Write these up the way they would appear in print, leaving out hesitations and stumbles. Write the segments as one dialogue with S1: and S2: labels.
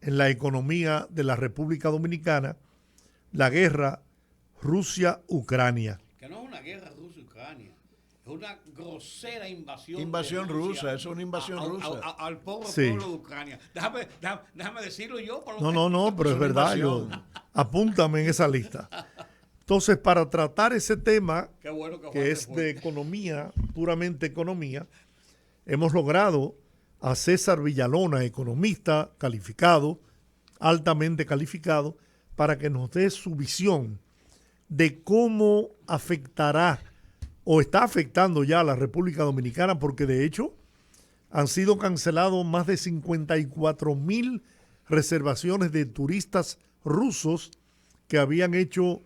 S1: en la economía de la República Dominicana la guerra Rusia-Ucrania.
S2: Que no es una guerra Rusia-Ucrania, es una grosera invasión de
S3: Invasión
S2: Rusia
S3: rusa, es una invasión rusa.
S2: al pobre
S1: Sí.
S2: pueblo de Ucrania. Déjame decirlo yo. Por lo
S1: No, pero
S3: Es
S1: es
S3: una
S1: verdad,
S3: invasión.
S1: apúntame en esa lista. Entonces, para tratar ese tema,
S2: Qué bueno que Juan
S1: que
S2: se
S1: es
S2: fue.
S1: de economía, puramente economía, hemos logrado a César Villalona, economista calificado, altamente calificado, para que nos dé su visión de cómo afectará o está afectando ya a la República Dominicana, porque de hecho han sido cancelados más de 54,000 reservaciones de turistas rusos que habían hecho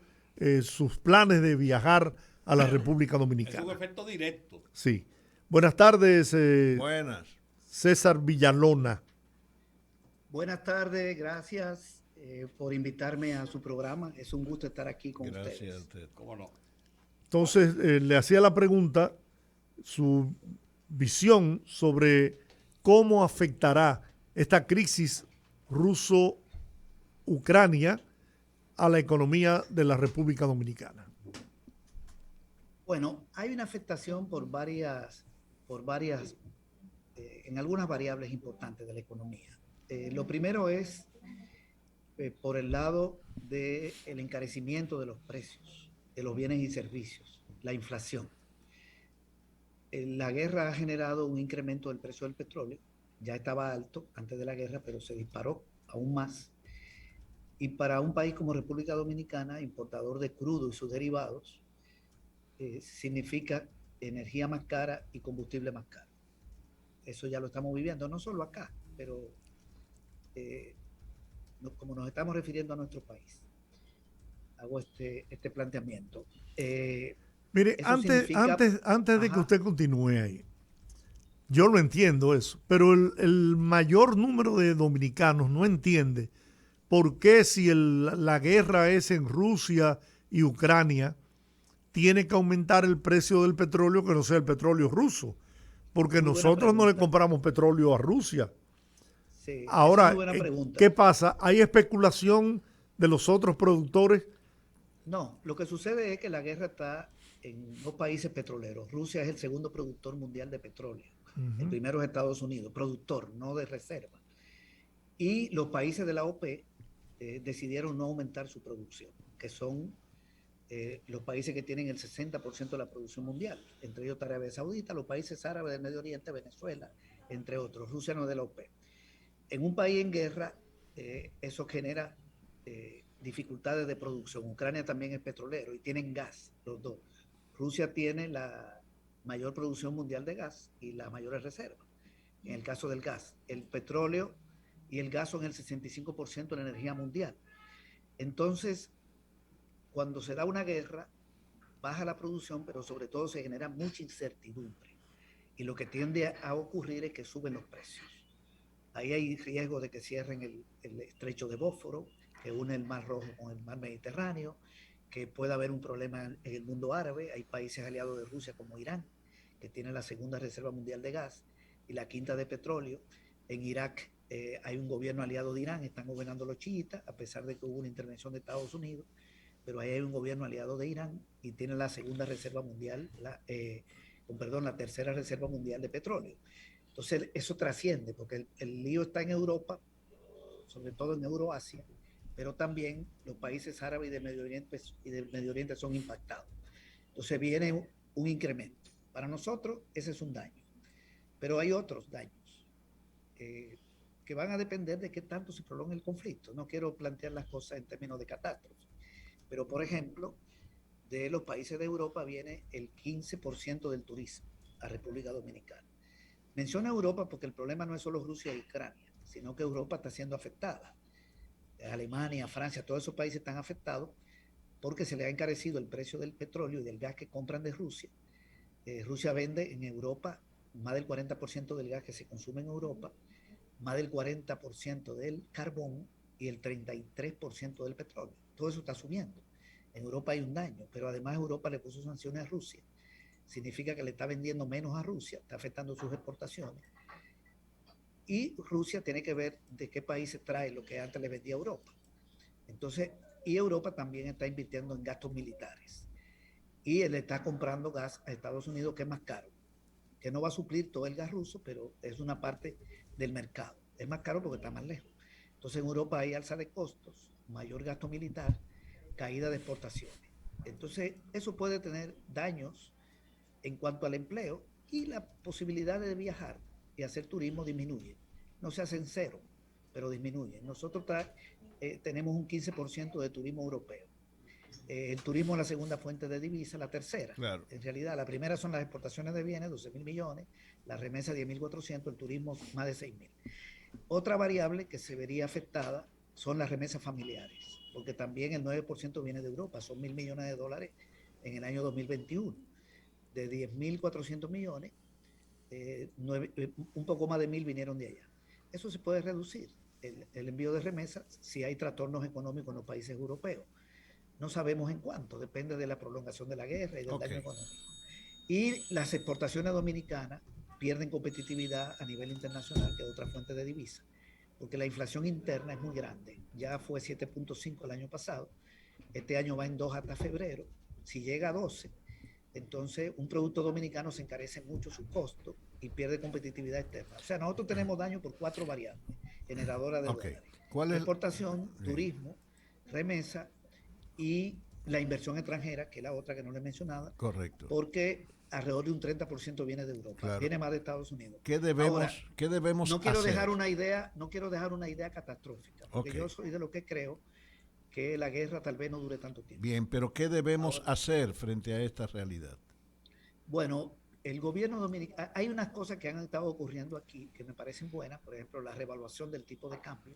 S1: sus planes de viajar a la República
S2: Es un
S1: Dominicana.
S2: efecto directo.
S1: Sí. Buenas tardes,
S3: Buenas.
S1: César Villalona.
S4: Buenas tardes, gracias por invitarme a su programa. Es un gusto estar aquí con
S3: Gracias a
S4: ustedes.
S3: usted.
S2: ¿Cómo no?
S1: Entonces, le hacía la pregunta, su visión sobre cómo afectará esta crisis ruso-Ucrania a la economía de la República Dominicana.
S4: Bueno, hay una afectación en algunas variables importantes de la economía. Lo primero es por el lado del encarecimiento de los precios de los bienes y servicios, la inflación. La guerra ha generado un incremento del precio del petróleo. Ya estaba alto antes de la guerra, pero se disparó aún más. Y para un país como República Dominicana, importador de crudo y sus derivados, significa energía más cara y combustible más caro. Eso ya lo estamos viviendo, no solo acá, pero como nos estamos refiriendo a nuestro país. Hago este planteamiento.
S1: Mire,
S4: Eso
S1: antes
S4: significa...
S1: de que usted continúe ahí, yo lo entiendo eso, pero el mayor número de dominicanos no entiende por qué si la guerra es en Rusia y Ucrania, tiene que aumentar el precio del petróleo que no sea el petróleo ruso, porque
S4: Muy buena
S1: nosotros no le
S4: pregunta.
S1: compramos petróleo a Rusia.
S4: Sí, esa es muy
S1: Ahora,
S4: buena pregunta.
S1: ¿qué pasa? ¿Hay especulación de los otros productores?
S4: No, lo que sucede es que la guerra está en dos países petroleros. Rusia es el segundo productor mundial de petróleo. El primero es Estados Unidos, productor, no de reserva. Y los países de la OPEP decidieron no aumentar su producción, que son los países que tienen el 60% de la producción mundial, entre ellos Arabia Saudita, los países árabes del Medio Oriente, Venezuela, entre otros. Rusia no es de la OPEP. En un país en guerra, eso genera dificultades de producción. Ucrania también es petrolero y tienen gas, los dos. Rusia tiene la mayor producción mundial de gas y las mayores reservas. En el caso del gas, el petróleo y el gas son el 65% de la energía mundial. Entonces, cuando se da una guerra, baja la producción, pero sobre todo se genera mucha incertidumbre. Y lo que tiende a ocurrir es que suben los precios. Ahí hay riesgo de que cierren el estrecho de Bósforo, que une el Mar Rojo con el Mar Mediterráneo, que pueda haber un problema en el mundo árabe. Hay países aliados de Rusia como Irán, que tiene la segunda reserva mundial de gas y la quinta de petróleo. En Irak hay un gobierno aliado de Irán, están gobernando los chiitas, a pesar de que hubo una intervención de Estados Unidos, pero ahí hay un gobierno aliado de Irán y tiene la segunda reserva mundial, la tercera reserva mundial de petróleo. Entonces eso trasciende, porque el lío está en Europa, sobre todo en Euroasia, pero también los países árabes y del Medio Oriente son impactados. Entonces viene un incremento. Para nosotros ese es un daño, pero hay otros daños que van a depender de qué tanto se prolonga el conflicto. No quiero plantear las cosas en términos de catástrofe, pero por ejemplo, de los países de Europa viene el 15% del turismo a República Dominicana. Menciono Europa porque el problema no es solo Rusia y Ucrania, sino que Europa está siendo afectada. Alemania, Francia, todos esos países están afectados porque se le ha encarecido el precio del petróleo y del gas que compran de Rusia. Rusia vende en Europa más del 40% del gas que se consume en Europa, más del 40% del carbón y el 33% del petróleo. Todo eso está subiendo. En Europa hay un daño, pero además Europa le puso sanciones a Rusia. Significa que le está vendiendo menos a Rusia, está afectando sus exportaciones. Y Rusia tiene que ver de qué países trae lo que antes le vendía a Europa. Entonces, y Europa también está invirtiendo en gastos militares. Y él está comprando gas a Estados Unidos, que es más caro, que no va a suplir todo el gas ruso, pero es una parte del mercado. Es más caro porque está más lejos. Entonces en Europa hay alza de costos, mayor gasto militar, caída de exportaciones. Entonces eso puede tener daños en cuanto al empleo y la posibilidad de viajar y hacer turismo disminuye. No se hacen cero, pero disminuye. Nosotros tenemos un 15% de turismo europeo. El turismo es la segunda fuente de divisa, la tercera.
S3: Claro.
S4: En realidad, la primera son las exportaciones de bienes, 12.000 millones, la remesa 10.400, el turismo más de 6.000. Otra variable que se vería afectada son las remesas familiares, porque también el 9% viene de Europa, son 1.000 millones de dólares en el año 2021. De 10.400 millones, un poco más de 1.000 vinieron de allá. Eso se puede reducir, el envío de remesas, si hay trastornos económicos en los países europeos. No sabemos en cuánto, depende de la prolongación de la guerra y del daño económico. Y las exportaciones dominicanas pierden competitividad a nivel internacional, que es otra fuente de divisa, porque la inflación interna es muy grande. Ya fue 7.5 el año pasado, este año va en 2 hasta febrero. Si llega a 12, entonces un producto dominicano se encarece mucho su costo y pierde competitividad externa. O sea, nosotros tenemos daño por 4 variables generadoras de dólares.
S3: ¿Cuál es?
S4: Exportación, turismo, remesa y la inversión extranjera, que es la otra que no le mencionaba.
S3: Correcto.
S4: Porque alrededor de un 30% viene de Europa,
S3: claro.
S4: Viene más de Estados Unidos.
S3: ¿Qué debemos
S4: no quiero
S3: hacer?
S4: No quiero dejar una idea catastrófica, porque yo soy de lo que creo que la guerra tal vez no dure tanto tiempo.
S3: Bien, pero ¿qué debemos hacer frente a esta realidad?
S4: Bueno, el gobierno dominicano, hay unas cosas que han estado ocurriendo aquí que me parecen buenas, por ejemplo, la revaluación del tipo de cambio,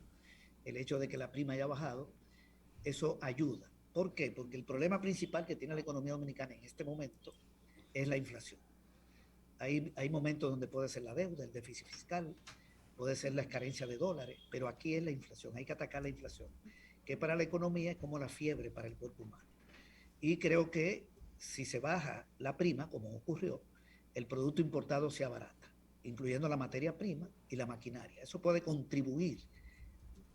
S4: el hecho de que la prima haya bajado, eso ayuda. ¿Por qué? Porque el problema principal que tiene la economía dominicana en este momento es la inflación. Hay momentos donde puede ser la deuda, el déficit fiscal, puede ser la carencia de dólares, pero aquí es la inflación, hay que atacar la inflación, que para la economía es como la fiebre para el cuerpo humano. Y creo que si se baja la prima, como ocurrió, el producto importado se abarata, incluyendo la materia prima y la maquinaria. Eso puede contribuir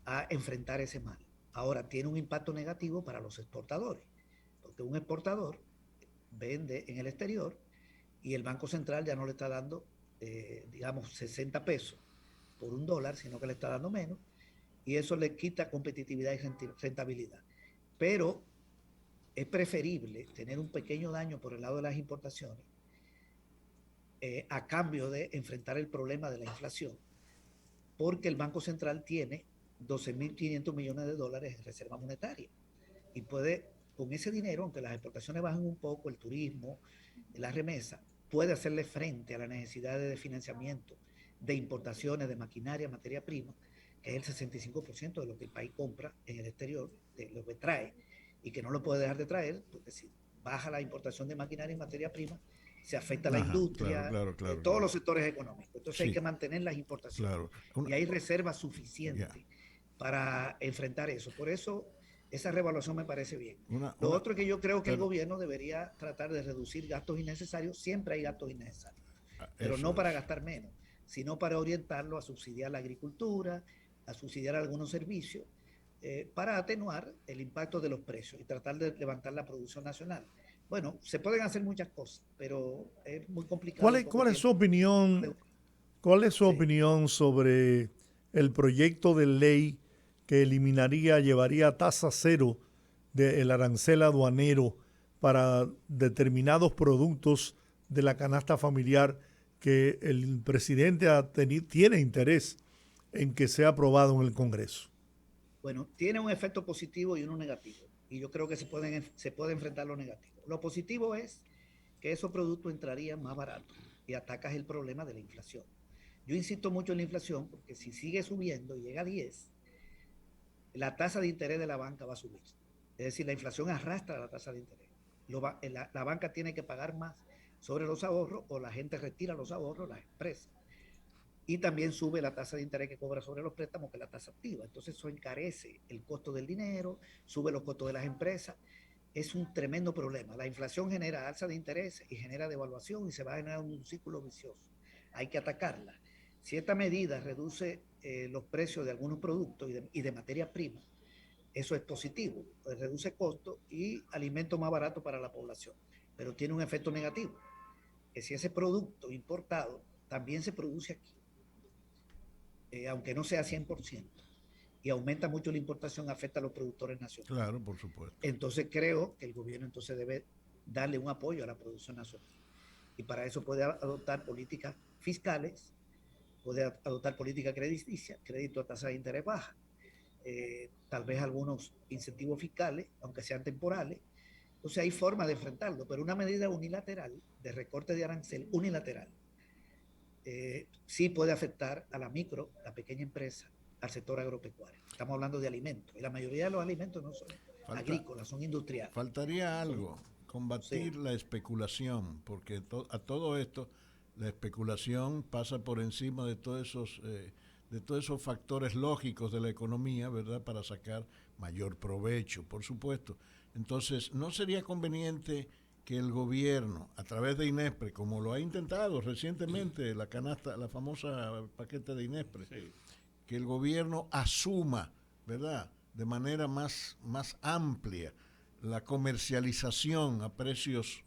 S4: a enfrentar ese mal. Ahora, tiene un impacto negativo para los exportadores, porque un exportador vende en el exterior y el Banco Central ya no le está dando, digamos, 60 pesos por $1, sino que le está dando menos, y eso le quita competitividad y rentabilidad. Pero es preferible tener un pequeño daño por el lado de las importaciones a cambio de enfrentar el problema de la inflación, porque el Banco Central tiene 12.500 millones de dólares en reserva monetaria y puede, con ese dinero, aunque las exportaciones bajen un poco, el turismo, la remesa, puede hacerle frente a las necesidades de financiamiento, de importaciones, de maquinaria, materia prima, que es el 65% de lo que el país compra en el exterior, de lo que trae, y que no lo puede dejar de traer, porque si baja la importación de maquinaria y materia prima, se afecta a la industria, todos los sectores económicos. Entonces hay que mantener las importaciones. Y hay reservas suficientes para enfrentar eso. Por eso esa revaluación me parece bien. Lo otro es que yo creo que el gobierno debería tratar de reducir gastos innecesarios. Siempre hay gastos innecesarios, pero no para gastar menos, sino para orientarlo a subsidiar la agricultura, a subsidiar algunos servicios, para atenuar el impacto de los precios y tratar de levantar la producción nacional. Bueno, se pueden hacer muchas cosas, pero es muy complicado.
S1: ¿Cuál es su opinión? ¿Cuál es su opinión sobre el proyecto de ley que llevaría tasa cero del arancel aduanero para determinados productos de la canasta familiar que el presidente tiene interés en que sea aprobado en el Congreso?
S4: Bueno, tiene un efecto positivo y uno negativo. Y yo creo que se puede enfrentar lo negativo. Lo positivo es que esos productos entrarían más baratos y atacas el problema de la inflación. Yo insisto mucho en la inflación porque si sigue subiendo y llega a 10, la tasa de interés de la banca va a subir. Es decir, la inflación arrastra la tasa de interés. La banca tiene que pagar más sobre los ahorros o la gente retira los ahorros, las empresas. Y también sube la tasa de interés que cobra sobre los préstamos, que es la tasa activa. Entonces eso encarece el costo del dinero, sube los costos de las empresas. Es un tremendo problema. La inflación genera alza de interés y genera devaluación y se va a generar un círculo vicioso. Hay que atacarla. Si esta medida reduce los precios de algunos productos y de materia prima, eso es positivo, pues reduce costos y alimento más barato para la población. Pero tiene un efecto negativo, que si ese producto importado también se produce aquí, aunque no sea 100%, y aumenta mucho la importación, afecta a los productores nacionales.
S3: Claro, por supuesto.
S4: Entonces creo que el gobierno entonces debe darle un apoyo a la producción nacional. Y para eso puede adoptar políticas fiscales, puede adoptar políticas crediticias, crédito a tasa de interés baja, tal vez algunos incentivos fiscales, aunque sean temporales. Entonces hay formas de enfrentarlo, pero una medida unilateral de recorte de arancel unilateral sí puede afectar a la micro, la pequeña empresa, al sector agropecuario. Estamos hablando de alimentos, y la mayoría de los alimentos no son agrícolas, son industriales.
S3: Faltaría algo, combatir
S4: Sí.
S3: la especulación, porque a todo esto la especulación pasa por encima de todos esos factores lógicos de la economía, ¿verdad? Para sacar mayor provecho, por supuesto. Entonces, ¿no sería conveniente que el gobierno, a través de INESPRE, como lo ha intentado recientemente, la canasta, la famosa paquete de INESPRE,
S2: Sí.
S3: que el gobierno asuma, ¿verdad?, de manera más amplia la comercialización a precios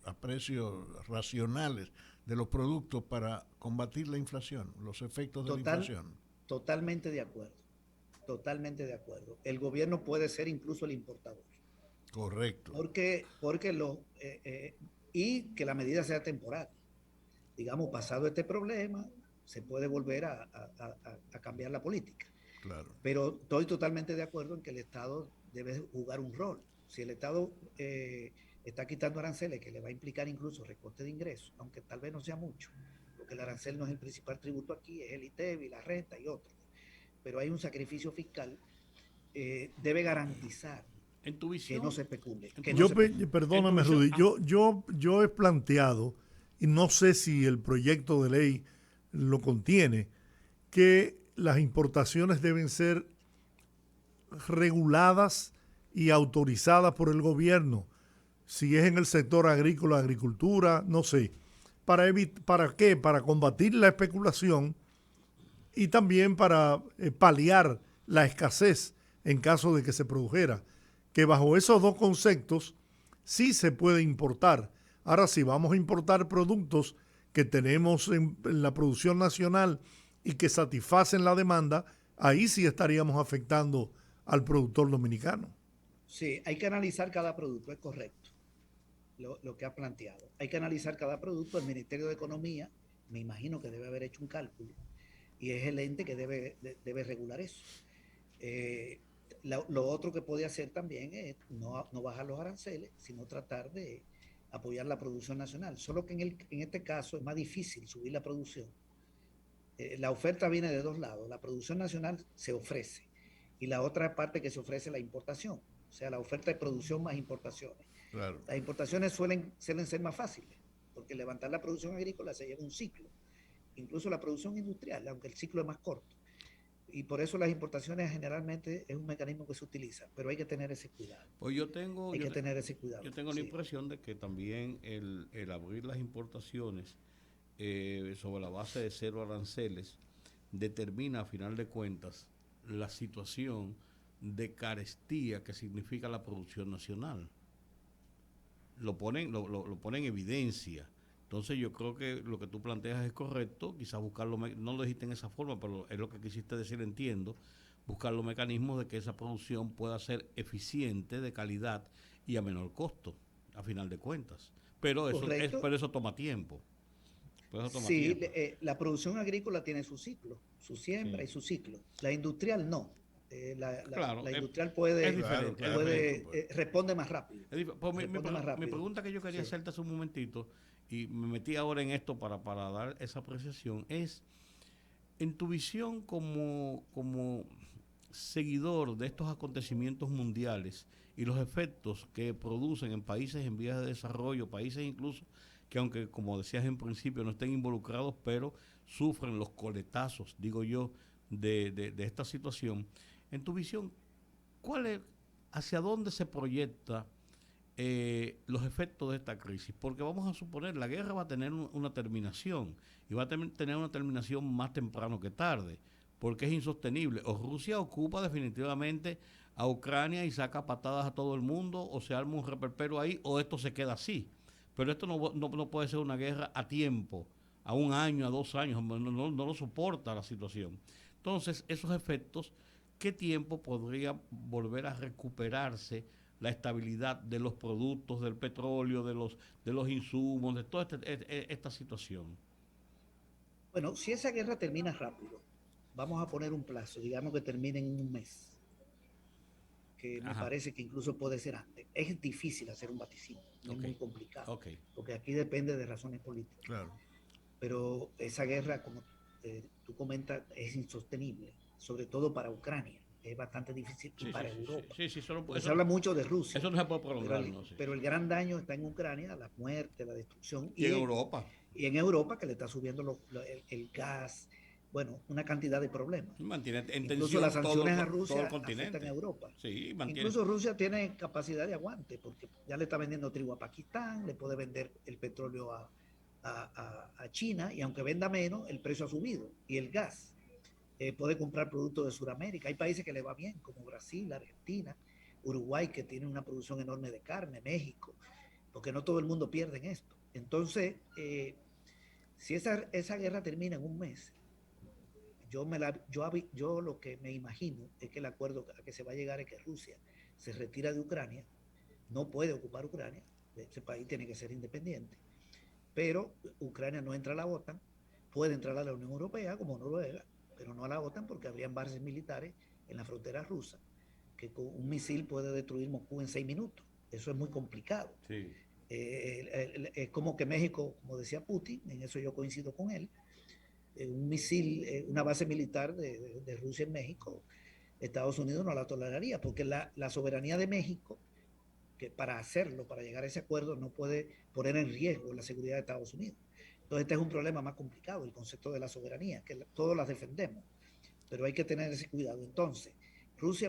S3: racionales de los productos para combatir la inflación, los efectos de la inflación?
S4: Totalmente de acuerdo, totalmente de acuerdo. El gobierno puede ser incluso el importador.
S3: Correcto.
S4: Porque y que la medida sea temporal. Digamos, pasado este problema, se puede volver a cambiar la política.
S3: Claro.
S4: Pero estoy totalmente de acuerdo en que el Estado debe jugar un rol. Si el Estado está quitando aranceles, que le va a implicar incluso recorte de ingresos, aunque tal vez no sea mucho, porque el arancel no es el principal tributo aquí, es el ITEVI, la renta y otros. Pero hay un sacrificio fiscal, debe garantizar
S2: En tu
S4: que no
S2: visión,
S4: se especule.
S2: en
S4: Que
S2: tu-
S4: no
S1: Yo,
S4: se especule.
S1: perdóname,
S2: Entonces,
S1: Rudy, yo he planteado, y no sé si el proyecto de ley lo contiene, que las importaciones deben ser reguladas y autorizadas por el gobierno. Si es en el sector agrícola, agricultura, no sé. ¿Para qué? Para combatir la especulación y también para paliar la escasez en caso de que se produjera. Que bajo esos dos conceptos sí se puede importar. Ahora, si vamos a importar productos que tenemos en la producción nacional y que satisfacen la demanda, ahí sí estaríamos afectando al productor dominicano.
S4: Sí, hay que analizar cada producto, es correcto lo que ha planteado. Hay que analizar cada producto. El Ministerio de Economía, me imagino que debe haber hecho un cálculo y es el ente que debe regular eso. Lo otro que puede hacer también es no bajar los aranceles, sino tratar de apoyar la producción nacional. Solo que en este caso es más difícil subir la producción. La oferta viene de dos lados. La producción nacional se ofrece y la otra parte que se ofrece es la importación. O sea, la oferta de producción más importaciones.
S3: Claro.
S4: Las importaciones suelen ser más fáciles, porque levantar la producción agrícola se lleva un ciclo. Incluso la producción industrial, aunque el ciclo es más corto. Y por eso las importaciones generalmente es un mecanismo que se utiliza, pero hay que tener ese cuidado.
S2: pues
S4: Hay que tener ese cuidado.
S2: yo tengo la
S4: Sí.
S2: impresión de que también el abrir las importaciones sobre la base de cero aranceles determina a final de cuentas la situación de carestía que significa la producción nacional. Lo pone en evidencia. Entonces yo creo que lo que tú planteas es correcto, quizás buscarlo, no lo dijiste en esa forma, pero es lo que quisiste decir, entiendo, buscar los mecanismos de que esa producción pueda ser eficiente, de calidad y a menor costo, a final de cuentas. Pero eso toma tiempo.
S4: Sí, la producción agrícola tiene su ciclo, su siembra
S2: Sí.
S4: y su ciclo. La industrial no.
S2: Claro,
S4: La industrial
S2: es diferente.
S4: responde más rápido.
S2: Pues
S4: Responde más
S2: mi
S4: rápido.
S2: pregunta que yo quería
S4: Sí.
S2: hacerte hace un momentito, y me metí ahora en esto para dar esa apreciación, es, en tu visión como seguidor de estos acontecimientos mundiales y los efectos que producen en países en vías de desarrollo, países incluso que aunque como decías en principio no estén involucrados, pero sufren los coletazos, digo yo, de esta situación. En tu visión, ¿cuál es, hacia dónde se proyecta los efectos de esta crisis, porque vamos a suponer la guerra va a tener una terminación y va a tener una terminación más temprano que tarde, porque es insostenible. O Rusia ocupa definitivamente a Ucrania y saca patadas a todo el mundo, o se arma un reperpero ahí, o esto se queda así. Pero esto no puede ser una guerra a tiempo, a un año, a 2 años, no lo soporta la situación. Entonces, esos efectos, ¿qué tiempo podría volver a recuperarse la estabilidad de los productos, del petróleo, de los insumos, de toda esta situación?
S4: Bueno, si esa guerra termina rápido, vamos a poner un plazo, digamos que termine en un mes, que me
S2: Ajá,
S4: parece que incluso puede ser antes. Es difícil hacer un vaticinio, es
S2: ok,
S4: muy complicado,
S2: ok.
S4: porque aquí depende de razones políticas.
S3: Claro.
S4: Pero esa guerra, como tú comentas, es insostenible, sobre todo para Ucrania. Es bastante difícil y
S2: Sí, sí,
S4: para
S2: sí, sí,
S4: Europa.
S2: sí, sí,
S4: Porque se habla mucho de Rusia,
S2: eso no se puede prolongar, no, sí.
S4: pero el gran daño está en Ucrania, la muerte, la destrucción,
S2: Y en Europa,
S4: y en Europa, que le está subiendo el gas, bueno, una cantidad de problemas.
S2: mantiene en
S4: Incluso las
S2: tensión
S4: sanciones a
S2: todo el
S4: Rusia afectan a
S2: continente.
S4: Europa.
S2: Sí, mantiene.
S4: Incluso Rusia tiene capacidad de aguante, porque ya le está vendiendo trigo a Pakistán, le puede vender el petróleo a China, y aunque venda menos, el precio ha subido. Y el gas, puede comprar productos de Sudamérica. Hay países que le va bien, como Brasil, Argentina, Uruguay, que tiene una producción enorme de carne, México, porque no todo el mundo pierde en esto. Entonces, si esa guerra termina en un mes, yo lo que me imagino es que el acuerdo a que se va a llegar es que Rusia se retira de Ucrania, no puede ocupar Ucrania, ese país tiene que ser independiente, pero Ucrania no entra a la OTAN, puede entrar a la Unión Europea como Noruega, pero no a la OTAN porque habrían bases militares en la frontera rusa, que con un misil puede destruir Moscú en 6 minutos. Eso es muy complicado.
S2: Sí.
S4: Es como que México, como decía Putin, en eso yo coincido con él, un misil, una base militar de Rusia en México, Estados Unidos no la toleraría, porque la soberanía de México, que para hacerlo, para llegar a ese acuerdo, no puede poner en riesgo la seguridad de Estados Unidos. Entonces este es un problema más complicado, el concepto de la soberanía, que todos las defendemos, pero hay que tener ese cuidado. Entonces,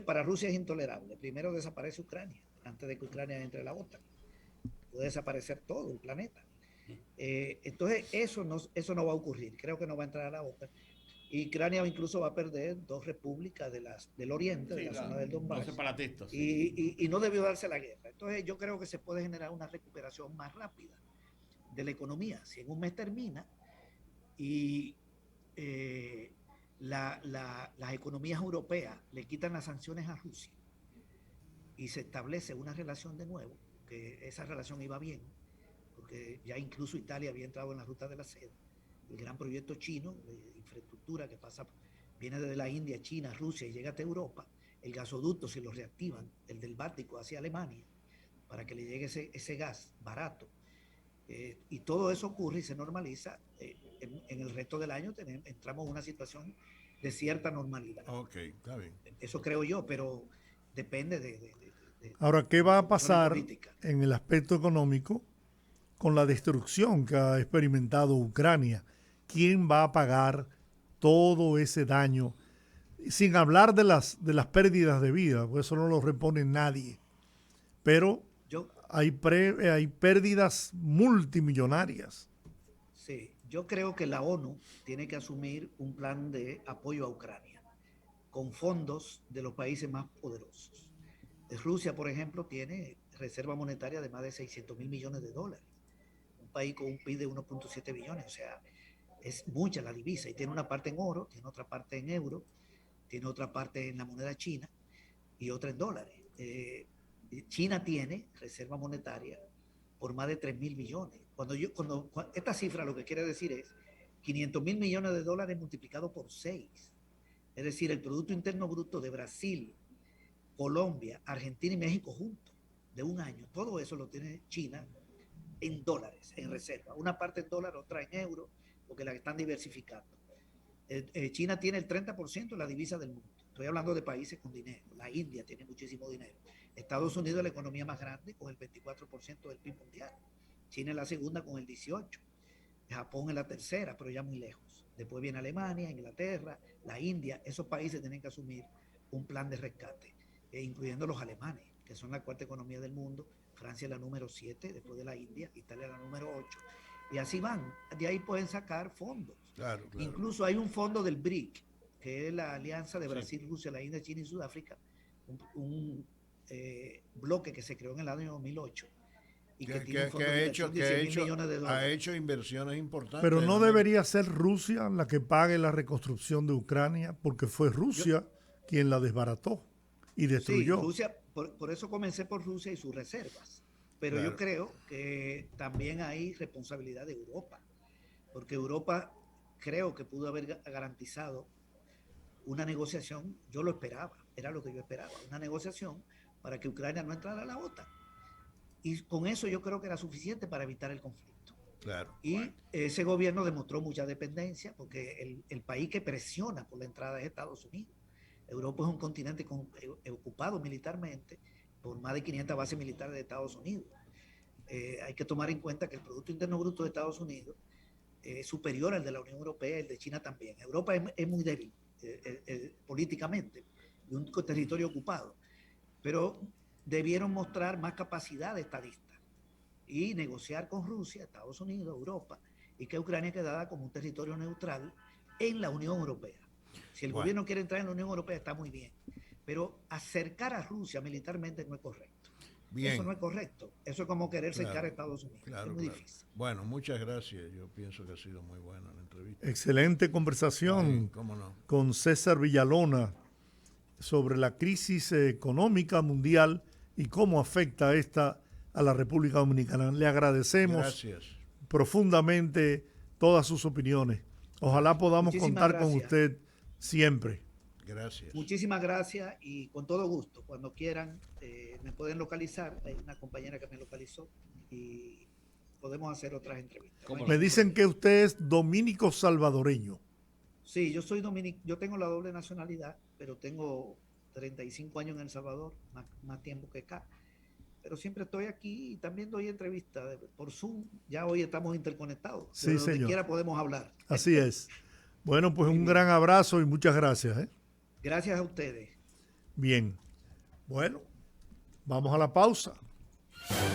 S4: para Rusia es intolerable. Primero desaparece Ucrania, antes de que Ucrania entre a la OTAN. Puede desaparecer todo el planeta. Entonces, eso no va a ocurrir. Creo que no va a entrar a la OTAN. Y Ucrania incluso va a perder 2 repúblicas del oriente, de
S2: Sí,
S4: la zona del
S2: los
S4: Donbass,
S2: separatistas, sí.
S4: y no debió darse la guerra. Entonces yo creo que se puede generar una recuperación más rápida de la economía. Si en un mes termina y eh, las economías europeas le quitan las sanciones a Rusia y se establece una relación de nuevo, que esa relación iba bien, porque ya incluso Italia había entrado en la ruta de la seda, el gran proyecto chino de infraestructura que viene desde la India, China, Rusia y llega hasta Europa, el gasoducto, si lo reactivan, el del Báltico hacia Alemania, para que le llegue ese gas barato. Y todo eso ocurre y se normaliza. En el resto del año entramos en una situación de cierta normalidad.
S3: Ok, está bien.
S4: Eso creo yo, pero depende
S1: Ahora, ¿qué
S4: las
S1: va a
S4: condiciones
S1: pasar
S4: políticas.
S1: en el aspecto económico con la destrucción que ha experimentado Ucrania? ¿Quién va a pagar todo ese daño? Sin hablar de las pérdidas de vida, porque eso no lo repone nadie. Pero
S4: Yo,
S1: hay pérdidas multimillonarias.
S4: sí, yo creo que la ONU tiene que asumir un plan de apoyo a Ucrania con fondos de los países más poderosos. Rusia, por ejemplo, tiene reserva monetaria de más de 600 mil millones de dólares. Un país con un PIB de 1.7 billones, o sea, es mucha la divisa y tiene una parte en oro, tiene otra parte en euro, tiene otra parte en la moneda china y otra en dólares. China tiene reserva monetaria por más de 3 mil millones. Esta cifra lo que quiere decir es 500 mil millones de dólares multiplicado por 6. Es decir, el Producto Interno Bruto de Brasil, Colombia, Argentina y México juntos, de un año. Todo eso lo tiene China en dólares, en reserva. Una parte en dólar, otra en euros, porque la están diversificando. China tiene el 30% de la divisa del mundo. Estoy hablando de países con dinero. La India tiene muchísimo dinero. Estados Unidos es la economía más grande con el 24% del PIB mundial. China es la segunda con el 18%. Japón es la tercera, pero ya muy lejos. Después viene Alemania, Inglaterra, la India. Esos países tienen que asumir un plan de rescate, incluyendo los alemanes, que son la cuarta economía del mundo. Francia es la número 7, después de la India, Italia la número 8. Y así van. De ahí pueden sacar fondos.
S3: Claro.
S4: Incluso hay un fondo del BRIC, que es la alianza de Brasil, Rusia, la India, China y Sudáfrica, un bloque que se creó en el año 2008 y que tiene un fondo de inversión de 100 mil millones de dólares.
S3: Ha hecho inversiones importantes.
S1: Pero no debería ser Rusia la que pague la reconstrucción de Ucrania, porque fue Rusia quien la desbarató y destruyó.
S4: Sí, Rusia, por eso comencé por Rusia y sus reservas. Pero yo creo que también hay responsabilidad de Europa, porque Europa creo que pudo haber garantizado una negociación. Yo lo esperaba, era lo que yo esperaba, una negociación para que Ucrania no entrara a la OTAN. Y con eso yo creo que era suficiente para evitar el conflicto.
S3: Claro.
S4: Y ese gobierno demostró mucha dependencia, porque el país que presiona por la entrada es Estados Unidos. Europa es un continente ocupado militarmente por más de 500 bases militares de Estados Unidos. Hay que tomar en cuenta que el Producto Interno Bruto de Estados Unidos es superior al de la Unión Europea y el de China también. Europa es muy débil políticamente, de un territorio ocupado, pero debieron mostrar más capacidad de estadista y negociar con Rusia, Estados Unidos, Europa, y que Ucrania quedara como un territorio neutral en la Unión Europea. Si el gobierno quiere entrar en la Unión Europea está muy bien, pero acercar a Rusia militarmente no es correcto. Bien. Eso no es correcto. Eso es como querer cercar a Estados Unidos. Es muy difícil.
S3: Bueno, muchas gracias. Yo pienso que ha sido muy buena la entrevista.
S1: Excelente conversación con César Villalona sobre la crisis económica mundial y cómo afecta esta a la República Dominicana. Le agradecemos profundamente todas sus opiniones. Ojalá podamos contar con usted siempre.
S3: Gracias.
S4: Muchísimas gracias y con todo gusto. Cuando quieran me pueden localizar. Hay una compañera que me localizó y podemos hacer otras entrevistas.
S1: Me dicen que usted es dominico salvadoreño.
S4: Sí, yo soy dominico. Yo tengo la doble nacionalidad, pero tengo 35 años en El Salvador, más tiempo que acá. Pero siempre estoy aquí y también doy entrevistas por Zoom. Ya hoy estamos interconectados.
S1: Sí,
S4: donde quiera podemos hablar.
S1: Así es. Bueno, pues un gran abrazo y muchas gracias.
S4: Gracias a ustedes.
S1: Bien. Bueno, vamos a la pausa.